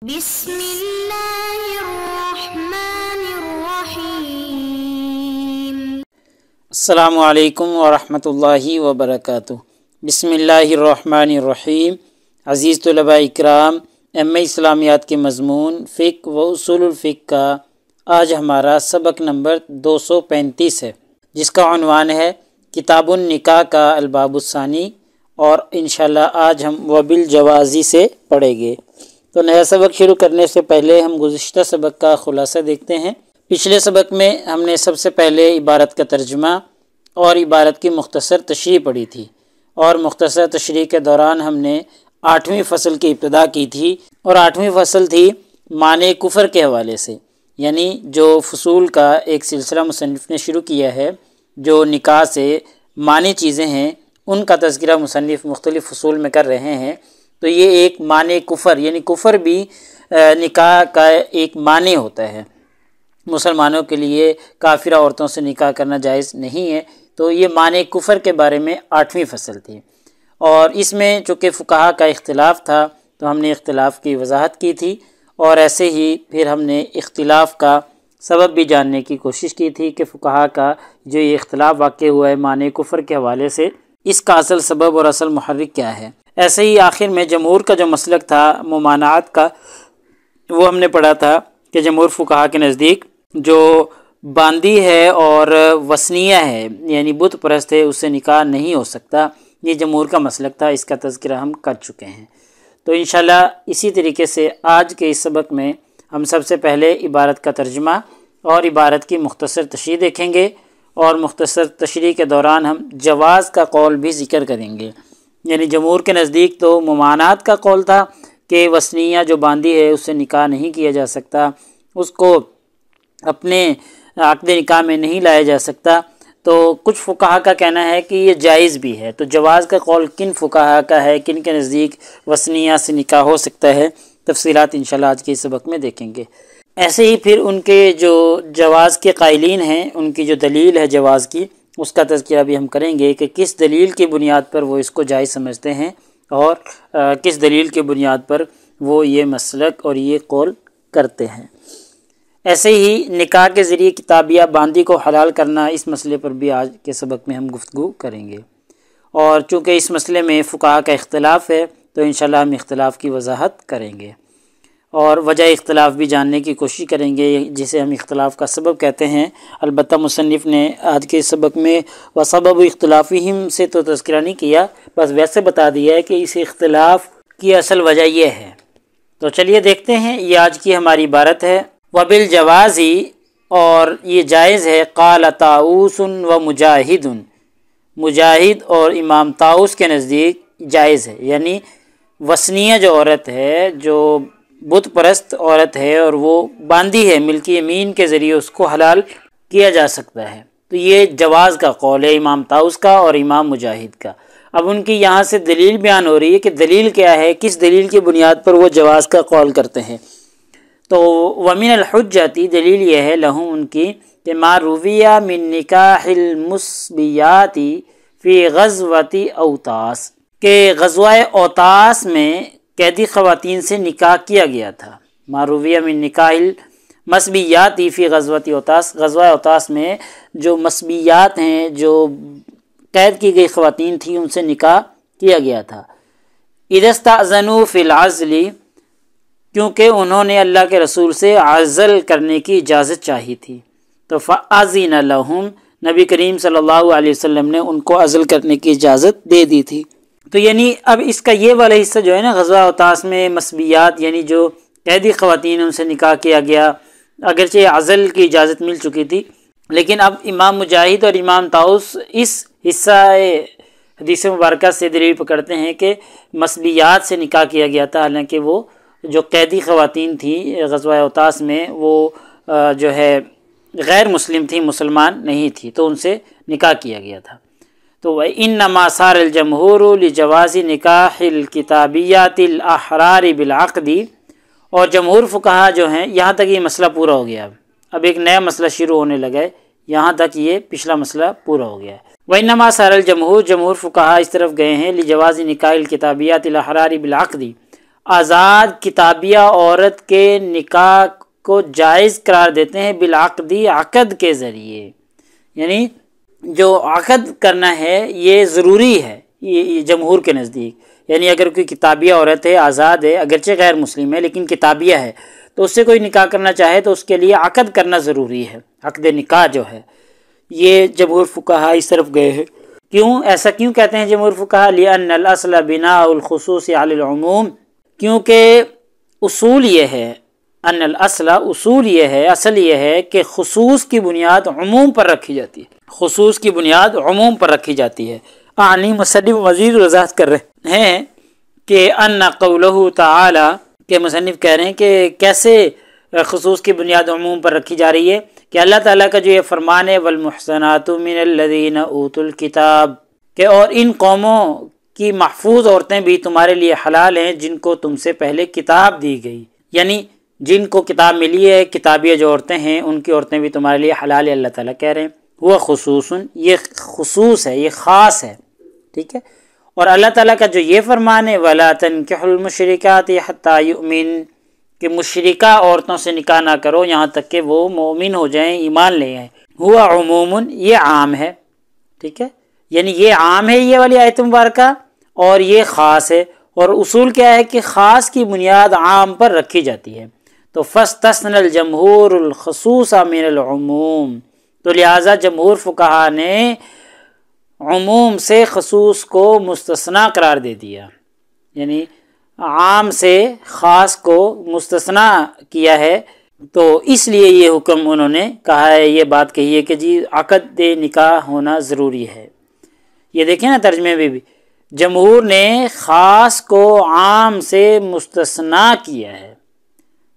بسم اللہ الرحمن الرحیم۔ السلام علیکم ورحمۃ اللہ وبرکاتہ۔ بسم اللہ الرحمن الرحیم۔ عزیز طلباء اکرام، ایم اے اسلامیات کے مضمون فقہ و اصول الفقہ کا آج ہمارا سبق نمبر 235 ہے، جس کا عنوان ہے کتاب النکاح کا الباب الثانی، اور انشاءاللہ آج ہم وبالجوازی سے پڑھیں گے۔ تو نیا سبق شروع کرنے سے پہلے ہم گزشتہ سبق کا خلاصہ دیکھتے ہیں۔ پچھلے سبق میں ہم نے سب سے پہلے عبارت کا ترجمہ اور عبارت کی مختصر تشریح پڑھی تھی، اور مختصر تشریح کے دوران ہم نے 8ویں فصل کی ابتدا کی تھی، اور 8ویں فصل تھی معنی کفر کے حوالے سے، یعنی جو فصول کا ایک سلسلہ مصنف نے شروع کیا ہے، جو نکاح سے معنی چیزیں ہیں ان کا تذکرہ مصنف مختلف فصول میں کر رہے ہیں۔ تو یہ ایک معنی کفر، یعنی کفر بھی نکاح کا ایک معنی ہوتا ہے۔ مسلمانوں کے لیے کافرہ عورتوں سے نکاح کرنا جائز نہیں ہے، تو یہ معنی کفر کے بارے میں 8ویں فصل تھی، اور اس میں چونکہ فقہا کا اختلاف تھا تو ہم نے اختلاف کی وضاحت کی تھی، اور ایسے ہی پھر ہم نے اختلاف کا سبب بھی جاننے کی کوشش کی تھی کہ فقہا کا جو یہ اختلاف واقع ہوا ہے معنی کفر کے حوالے سے، اس کا اصل سبب اور اصل محرک کیا ہے۔ ایسے ہی آخر میں جمہور کا جو مسلک تھا ممانعات کا، وہ ہم نے پڑھا تھا کہ جمہور فقہا کے نزدیک جو باندی ہے اور وثنیہ ہے، یعنی بت پرست ہے، اس سے نکاح نہیں ہو سکتا۔ یہ جمہور کا مسلک تھا، اس کا تذکرہ ہم کر چکے ہیں۔ تو انشاءاللہ اسی طریقے سے آج کے اس سبق میں ہم سب سے پہلے عبارت کا ترجمہ اور عبارت کی مختصر تشریح دیکھیں گے، اور مختصر تشریح کے دوران ہم جواز کا قول بھی ذکر کریں گے۔ یعنی جمہور کے نزدیک تو ممانعات کا قول تھا کہ وثنیہ جو باندی ہے اس سے نکاح نہیں کیا جا سکتا، اس کو اپنے عقد نکاح میں نہیں لایا جا سکتا۔ تو کچھ فقہا کا کہنا ہے کہ یہ جائز بھی ہے۔ تو جواز کا قول کن فقہا کا ہے، کن کے نزدیک وثنیہ سے نکاح ہو سکتا ہے، تفصیلات انشاءاللہ آج کے اس سبق میں دیکھیں گے۔ ایسے ہی پھر ان کے جو جواز کے قائلین ہیں، ان کی جو دلیل ہے جواز کی، اس کا تذکرہ بھی ہم کریں گے کہ کس دلیل کی بنیاد پر وہ اس کو جائز سمجھتے ہیں، اور کس دلیل کی بنیاد پر وہ یہ مسلک اور یہ قول کرتے ہیں۔ ایسے ہی نکاح کے ذریعے کتابیہ باندی کو حلال کرنا، اس مسئلے پر بھی آج کے سبق میں ہم گفتگو کریں گے، اور چونکہ اس مسئلے میں فقہا کا اختلاف ہے تو انشاءاللہ ہم اختلاف کی وضاحت کریں گے، اور وجہ اختلاف بھی جاننے کی کوشش کریں گے، جسے ہم اختلاف کا سبب کہتے ہیں۔ البتہ مصنف نے آج کے سبق میں وسبب اختلافہم سے تو تذکرہ نہیں کیا، بس ویسے بتا دیا ہے کہ اس اختلاف کی اصل وجہ یہ ہے۔ تو چلیے دیکھتے ہیں، یہ آج کی ہماری عبارت ہے وبالجوازی، اور یہ جائز ہے۔ قال طاؤس و مجاہد، مجاہد اور امام طاؤس کے نزدیک جائز ہے، یعنی وثنیہ جو عورت ہے، جو بت پرست عورت ہے اور وہ باندی ہے، ملکی یمین کے ذریعے اس کو حلال کیا جا سکتا ہے۔ تو یہ جواز کا قول ہے امام طاؤس کا اور امام مجاہد کا۔ اب ان کی یہاں سے دلیل بیان ہو رہی ہے کہ دلیل کیا ہے، کس دلیل کی بنیاد پر وہ جواز کا قول کرتے ہیں۔ تو ومن الحجتی، دلیل یہ ہے لہم ان کی، کہ ما رویہ من نکاح المسبیات فی غزوۃ اوطاس، کہ غزوہ اوطاس میں قیدی خواتین سے نکاح کیا گیا تھا۔ معرویہ من نکاح المسبیات فی غزوۃ اوطاس، غزوہ اوطاس میں جو مسبیات ہیں، جو قید کی گئی خواتین تھیں، ان سے نکاح کیا گیا تھا۔ اذا استأذنوا فی العزل، کیونکہ انہوں نے اللہ کے رسول سے عزل کرنے کی اجازت چاہی تھی، تو فأذن لہم، نبی کریم صلی اللہ علیہ وسلم نے ان کو عزل کرنے کی اجازت دے دی تھی۔ تو یعنی اب اس کا یہ والا حصہ جو ہے نا، غزوہ اوطاس میں مسبیات یعنی جو قیدی خواتین ان سے نکاح کیا گیا، اگرچہ عزل کی اجازت مل چکی تھی، لیکن اب امام مجاہد اور امام طاؤس اس حصہ حدیث مبارکہ سے دلیل پکڑتے ہیں کہ مسبیات سے نکاح کیا گیا تھا، حالانکہ وہ جو قیدی خواتین تھیں غزوہ اوطاس میں، وہ جو ہے غیر مسلم تھیں، مسلمان نہیں تھی، تو ان سے نکاح کیا گیا تھا۔ تو انما صار الجمہور لجواز نکاح الکتابیات الاحرار بالعقد، اور جمہور فقہا جو ہیں، یہاں تک یہ مسئلہ پورا ہو گیا، اب ایک نیا مسئلہ شروع ہونے لگا ہے، یہاں تک یہ پچھلا مسئلہ پورا ہو گیا ہے۔ وانما صار الجمہور، جمہور فقہا اس طرف گئے ہیں، لجواز نکاح الکتابیات الاحرار بالعقد، آزاد کتابیہ عورت کے نکاح کو جائز قرار دیتے ہیں بالعقدی، عقد کے ذریعے، یعنی جو عقد کرنا ہے یہ ضروری ہے یہ جمہور کے نزدیک. یعنی اگر کوئی کتابیہ عورت ہے، آزاد ہے، اگرچہ غیر مسلم ہے لیکن کتابیہ ہے، تو اس سے کوئی نکاح کرنا چاہے تو اس کے لیے عقد کرنا ضروری ہے. عقد نکاح جو ہے یہ جمہور فقہا اس طرف گئے ہیں. کیوں ایسا کیوں کہتے ہیں جمہور فقہا؟ لأن الاصل بناء الخصوص علی العموم، کیونکہ اصول یہ ہے، ان الاصل اصول یہ ہے، اصل یہ ہے کہ خصوص کی بنیاد عموم پر رکھی جاتی ہے، خصوص کی بنیاد عموم پر رکھی جاتی ہے. اعنی مصنف مزید وضاحت کر رہے ہیں کہ ان قولہ تعالی، کہ مصنف کہہ رہے ہیں کہ کیسے خصوص کی بنیاد عموم پر رکھی جا رہی ہے، کہ اللہ تعالیٰ کا جو یہ فرمان ہے والمحصنات من الذین اوتوا الکتاب، کہ اور ان قوموں کی محفوظ عورتیں بھی تمہارے لیے حلال ہیں جن کو تم سے پہلے کتاب دی گئی، یعنی جن کو کتاب ملی ہے، کتابیہ جو عورتیں ہیں ان کی عورتیں بھی تمہارے لیے حلال ہے. اللہ تعالیٰ کہہ رہے ہیں وہ خصوص، یہ خصوص ہے، یہ خاص ہے، ٹھیک ہے. اور اللہ تعالیٰ کا جو یہ فرمان ہے وَلَا تَنْكِحُوا الْمُشْرِكَاتِ حَتَّى يُؤْمِنْ، کہ مشرکہ عورتوں سے نکاح نہ کرو یہاں تک کہ وہ مومن ہو جائیں، ایمان لے آئیں. ہوا عموم، یہ عام ہے، ٹھیک ہے، یعنی یہ عام ہے یہ والی آیت مبارکہ، اور یہ خاص ہے. اور اصول کیا ہے کہ خاص کی بنیاد عام پر رکھی جاتی ہے. تو فَاسْتَثْنَى الْجَمْهُورُ الْخُصُوصَ مِنَ الْعُمُومِ، تو لہٰذا جمہور فقہا نے عموم سے خصوص کو مستثنا قرار دے دیا، یعنی عام سے خاص کو مستثنا کیا ہے. تو اس لیے یہ حکم انہوں نے کہا ہے، یہ بات کہی ہے کہ جی عقد نکاح ہونا ضروری ہے. یہ دیکھیں نا ترجمے میں بھی جمہور نے خاص کو عام سے مستثنا کیا ہے،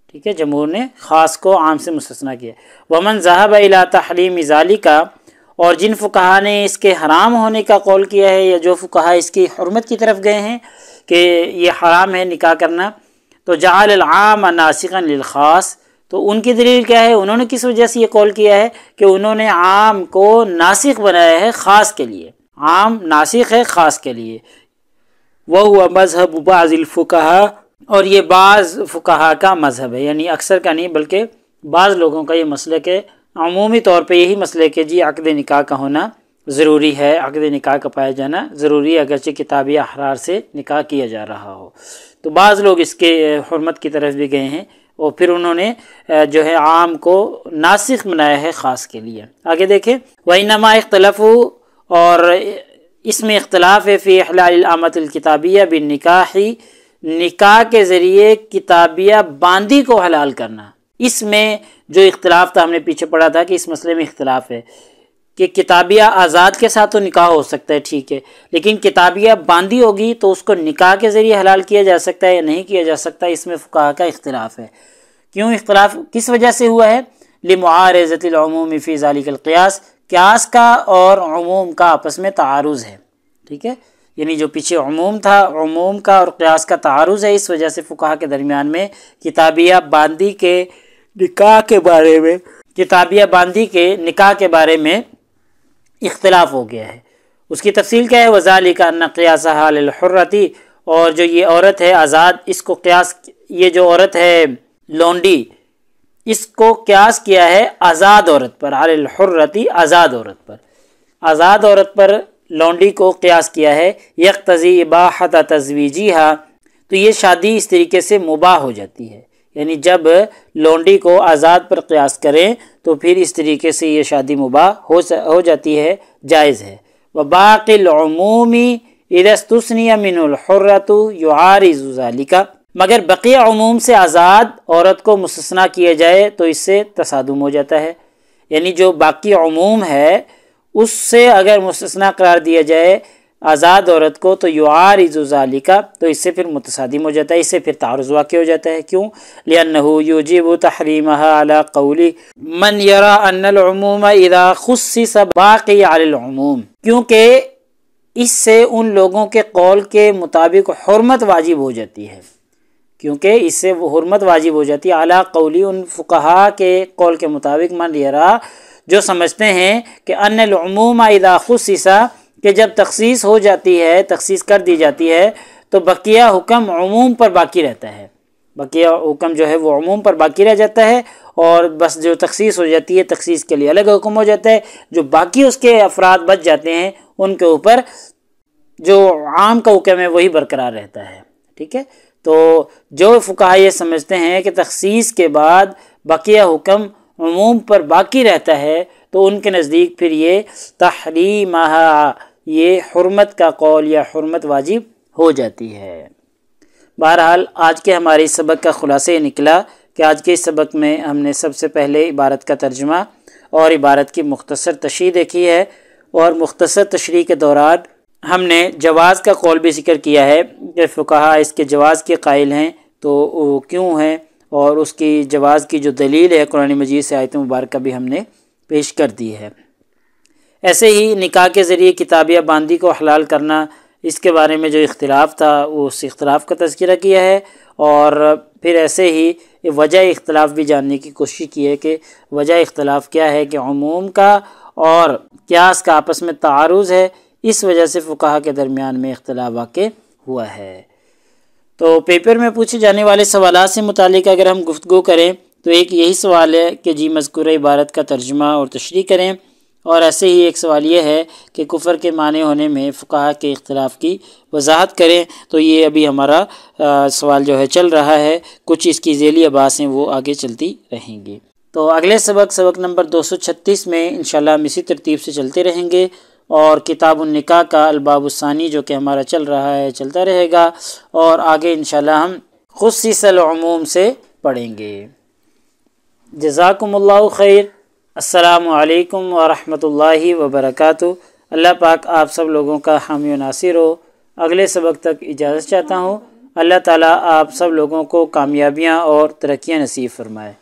ٹھیک ہے، جمہور نے خاص کو عام سے مستثنا کیا. ومن ذهب الى تحریم ذالک، اور جن فقہا نے اس کے حرام ہونے کا قول کیا ہے، یا جو فقہا اس کی حرمت کی طرف گئے ہیں کہ یہ حرام ہے نکاح کرنا، تو جعل العام ناسخا للخاص، تو ان کی دلیل کیا ہے، انہوں نے کس وجہ سے یہ قول کیا ہے کہ انہوں نے عام کو ناسخ بنایا ہے خاص کے لیے، عام ناسخ ہے خاص کے لیے. وہو مذہب بعض الفقہا، اور یہ بعض فقہا کا مذہب ہے، یعنی اکثر کا نہیں بلکہ بعض لوگوں کا یہ مسلک ہے. عمومی طور پہ یہی مسلک ہے جی عقد نکاح کا ہونا ضروری ہے، عقد نکاح کا پایا جانا ضروری ہے اگرچہ کتابی احرار سے نکاح کیا جا رہا ہو. تو بعض لوگ اس کے حرمت کی طرف بھی گئے ہیں اور پھر انہوں نے جو ہے عام کو ناسخ بنایا ہے خاص کے لیے. آگے دیکھیں وَإِنَّمَا اخْتَلَفُوا، اور اس میں اختلاف ہے فی احلال الامۃ الکتابیہ بالنکاح، نکاح کے ذریعے کتابیہ باندی کو حلال کرنا. اس میں جو اختلاف تھا ہم نے پیچھے پڑھا تھا کہ اس مسئلے میں اختلاف ہے کہ کتابیہ آزاد کے ساتھ تو نکاح ہو سکتا ہے، ٹھیک ہے، لیکن کتابیہ باندی ہوگی تو اس کو نکاح کے ذریعے حلال کیا جا سکتا ہے یا نہیں کیا جا سکتا. اس میں فقہا کا اختلاف ہے. کیوں اختلاف کس وجہ سے ہوا ہے؟ لمعارضۃ العموم فی ذلک القیاس، قیاس کا اور عموم کا آپس میں تعارض ہے، ٹھیک ہے، یعنی جو پیچھے عموم تھا، عموم کا اور قیاس کا تعارض ہے. اس وجہ سے فقہا کے درمیان میں کتابیہ باندی کے نکاح کے بارے میں، کتابیہ باندی کے نکاح کے بارے میں اختلاف ہو گیا ہے. اس کی تفصیل کیا ہے؟ وَذَلِكَ أَنَّ قِيَاسَهَا لِلْحُرَّةِ، اور جو یہ عورت ہے آزاد، اس کو قیاس، یہ جو عورت ہے لونڈی، اس کو قیاس کیا ہے آزاد عورت پر، علی الحرۃ، آزاد عورت پر، آزاد عورت پر لونڈی کو قیاس کیا ہے. یقتضی اباحۃ تزویجہا، تو یہ شادی اس طریقے سے مباح ہو جاتی ہے، یعنی جب لونڈی کو آزاد پر قیاس کریں تو پھر اس طریقے سے یہ شادی مباح ہو جاتی ہے، جائز ہے. وباقی العموم اذا استثنی من الحرۃ یعارض ذلک، مگر بقیہ عموم سے آزاد عورت کو مستثنا کیا جائے تو اس سے تصادم ہو جاتا ہے. یعنی جو باقی عموم ہے اس سے اگر مستثنا قرار دیا جائے آزاد عورت کو تو یعارض ذالک، تو اس سے پھر متصادم ہو جاتا ہے، اس سے پھر تعارض واقع ہو جاتا ہے. کیوں؟ لأنہ یوجب تحریمها علی قول من یرى ان العموم اذا خصص باقی علی العموم، کیونکہ اس سے ان لوگوں کے قول کے مطابق حرمت واجب ہو جاتی ہے، کیونکہ اس سے وہ حرمت واجب ہو جاتی ہے اعلیٰ قولی، ان فقہا کے قول کے مطابق، من یرا، جو سمجھتے ہیں کہ ان العموم اذا خصص، کہ جب تخصیص ہو جاتی ہے، تخصیص کر دی جاتی ہے تو بقیہ حکم عموم پر باقی رہتا ہے، بقیہ حکم جو ہے وہ عموم پر باقی رہ جاتا ہے، اور بس جو تخصیص ہو جاتی ہے تخصیص کے لیے الگ حکم ہو جاتا ہے، جو باقی اس کے افراد بچ جاتے ہیں ان کے اوپر جو عام کا حکم ہے وہی برقرار رہتا ہے، ٹھیک ہے۔ تو جو فقہاء یہ سمجھتے ہیں کہ تخصیص کے بعد بقیہ حکم عموم پر باقی رہتا ہے، تو ان کے نزدیک پھر یہ تحریمہا، یہ حرمت کا قول یا حرمت واجب ہو جاتی ہے۔ بہرحال آج کے ہمارے اس سبق کا خلاصہ یہ نکلا کہ آج کے اس سبق میں ہم نے سب سے پہلے عبارت کا ترجمہ اور عبارت کی مختصر تشریح دیکھی ہے، اور مختصر تشریح کے دوران ہم نے جواز کا قول بھی ذکر کیا ہے کہ فقہاء اس کے جواز کے قائل ہیں تو وہ کیوں ہیں، اور اس کی جواز کی جو دلیل ہے قرآن مجید سے آیت مبارکہ بھی ہم نے پیش کر دی ہے۔ ایسے ہی نکاح کے ذریعے کتاب یا باندی کو حلال کرنا، اس کے بارے میں جو اختلاف تھا وہ اس اختلاف کا تذکرہ کیا ہے، اور پھر ایسے ہی وجہ اختلاف بھی جاننے کی کوشش کی ہے کہ وجہ اختلاف کیا ہے، کہ عموم کا اور قیاس کا آپس میں تعارض ہے، اس وجہ سے فقہاء کے درمیان میں اختلاف واقع ہوا ہے۔ تو پیپر میں پوچھے جانے والے سوالات سے متعلق اگر ہم گفتگو کریں تو ایک یہی سوال ہے کہ جی مذکورہ عبارت کا ترجمہ اور تشریح کریں، اور ایسے ہی ایک سوال یہ ہے کہ کفر کے معنی ہونے میں فقہاء کے اختلاف کی وضاحت کریں۔ تو یہ ابھی ہمارا سوال جو ہے چل رہا ہے، کچھ اس کی ذیلی ابحاث ہیں وہ آگے چلتی رہیں گی۔ تو اگلے سبق نمبر 236 میں انشاءاللہ ہم اسی ترتیب سے چلتے رہیں گے، اور کتاب النکاح کا الباب الثانی جو کہ ہمارا چل رہا ہے چلتا رہے گا، اور آگے انشاءاللہ ہم خصیص العموم سے پڑھیں گے۔ جزاکم اللہ خیر۔ السلام علیکم ورحمۃ اللہ وبرکاتہ۔ اللہ پاک آپ سب لوگوں کا حامی و ناصر ہو۔ اگلے سبق تک اجازت چاہتا ہوں۔ اللہ تعالیٰ آپ سب لوگوں کو کامیابیاں اور ترقیاں نصیب فرمائے۔